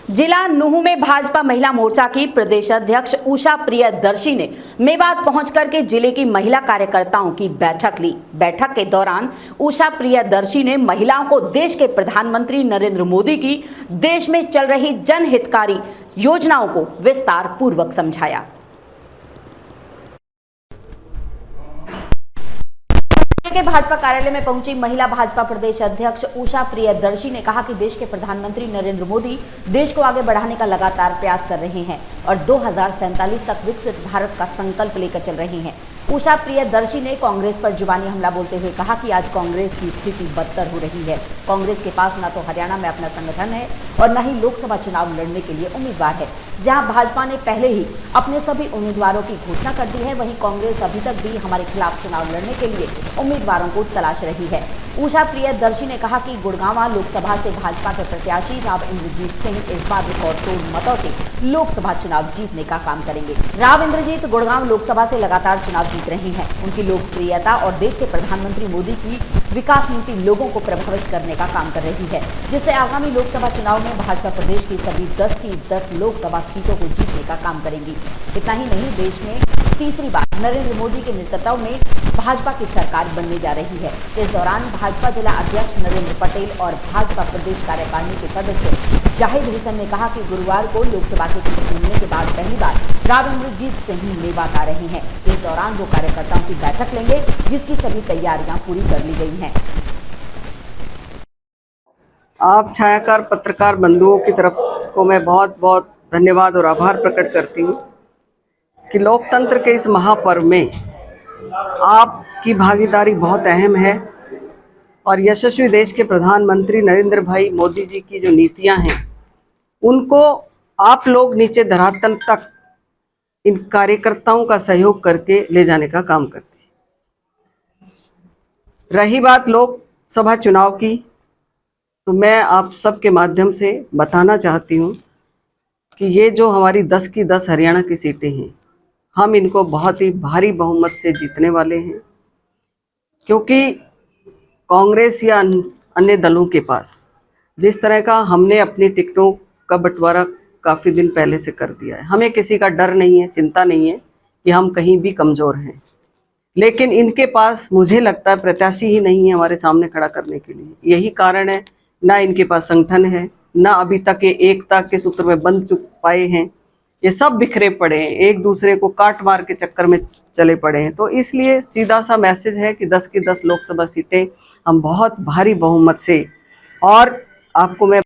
जिला नूह में भाजपा महिला मोर्चा की प्रदेश अध्यक्ष उषा प्रियदर्शी ने मेवात पहुंचकर के जिले की महिला कार्यकर्ताओं की बैठक ली। बैठक के दौरान उषा प्रियदर्शी ने महिलाओं को देश के प्रधानमंत्री नरेंद्र मोदी की देश में चल रही जनहितकारी योजनाओं को विस्तार पूर्वक समझाया। के भाजपा कार्यालय में पहुंची महिला भाजपा प्रदेश अध्यक्ष उषा प्रियदर्शी ने कहा कि देश के प्रधानमंत्री नरेंद्र मोदी देश को आगे बढ़ाने का लगातार प्रयास कर रहे हैं और 2047 तक विकसित भारत का संकल्प लेकर चल रहे हैं। उषा प्रियदर्शी ने कांग्रेस पर जुबानी हमला बोलते हुए कहा कि आज कांग्रेस की स्थिति बदतर हो रही है। कांग्रेस के पास न तो हरियाणा में अपना संगठन है और न ही लोकसभा चुनाव लड़ने के लिए उम्मीदवार है। जहां भाजपा ने पहले ही अपने सभी उम्मीदवारों की घोषणा कर दी है, वहीं कांग्रेस अभी तक भी हमारे खिलाफ चुनाव लड़ने के लिए उम्मीदवारों को तलाश रही है। उषा प्रियदर्शी ने कहा कि गुड़गांव लोकसभा से भाजपा के प्रत्याशी राव इंद्रजीत सिंह इस बार रिकॉर्ड तोड़ मतों से लोकसभा चुनाव जीतने का काम करेंगे। राव इंद्रजीत गुड़गांव लोकसभा से लगातार चुनाव जीत रही हैं। उनकी लोकप्रियता और देश के प्रधानमंत्री मोदी की विकास नीति लोगों को प्रभावित करने का काम कर रही है, जिससे आगामी लोकसभा चुनाव में भाजपा प्रदेश की सभी 10 की 10 लोकसभा सीटों को जीतने का काम करेंगी। इतना ही नहीं, देश में तीसरी बार नरेंद्र मोदी के नेतृत्व में भाजपा की सरकार बनने जा रही है। इस दौरान भाजपा जिला अध्यक्ष नरेंद्र पटेल और भाजपा प्रदेश कार्यकारिणी के सदस्य जाहिद हुसैन ने कहा कि गुरुवार को लोकसभा के टिकट मिलने के बाद पहली बार राव इंद्रजीत सिंह मेवात आ रहे हैं। इस दौरान वो कार्यकर्ताओं की बैठक लेंगे, जिसकी सभी तैयारियां पूरी कर ली गई हैं। आप छायाकार पत्रकार बंधुओं की तरफ को मैं बहुत बहुत धन्यवाद और आभार प्रकट करती हूँ कि लोकतंत्र के इस महापर्व में आपकी भागीदारी बहुत अहम है और यशस्वी देश के प्रधानमंत्री नरेंद्र भाई मोदी जी की जो नीतियां हैं उनको आप लोग नीचे धरातल तक इन कार्यकर्ताओं का सहयोग करके ले जाने का काम करते हैं। रही बात लोकसभा चुनाव की, तो मैं आप सबके माध्यम से बताना चाहती हूँ कि ये जो हमारी 10 की 10 हरियाणा की सीटें हैं, हम इनको बहुत ही भारी बहुमत से जीतने वाले हैं, क्योंकि कांग्रेस या अन्य दलों के पास जिस तरह का हमने अपनी टिकटों का बंटवारा काफ़ी दिन पहले से कर दिया है, हमें किसी का डर नहीं है, चिंता नहीं है कि हम कहीं भी कमज़ोर हैं। लेकिन इनके पास मुझे लगता है प्रत्याशी ही नहीं है हमारे सामने खड़ा करने के लिए। यही कारण है, ना इनके पास संगठन है, ना अभी तक ये एकता के सूत्र में बंध चुक पाए हैं। ये सब बिखरे पड़े हैं, एक दूसरे को काट मार के चक्कर में चले पड़े हैं। तो इसलिए सीधा सा मैसेज है कि 10 की 10 लोकसभा सीटें हम बहुत भारी बहुमत से, और आपको मैं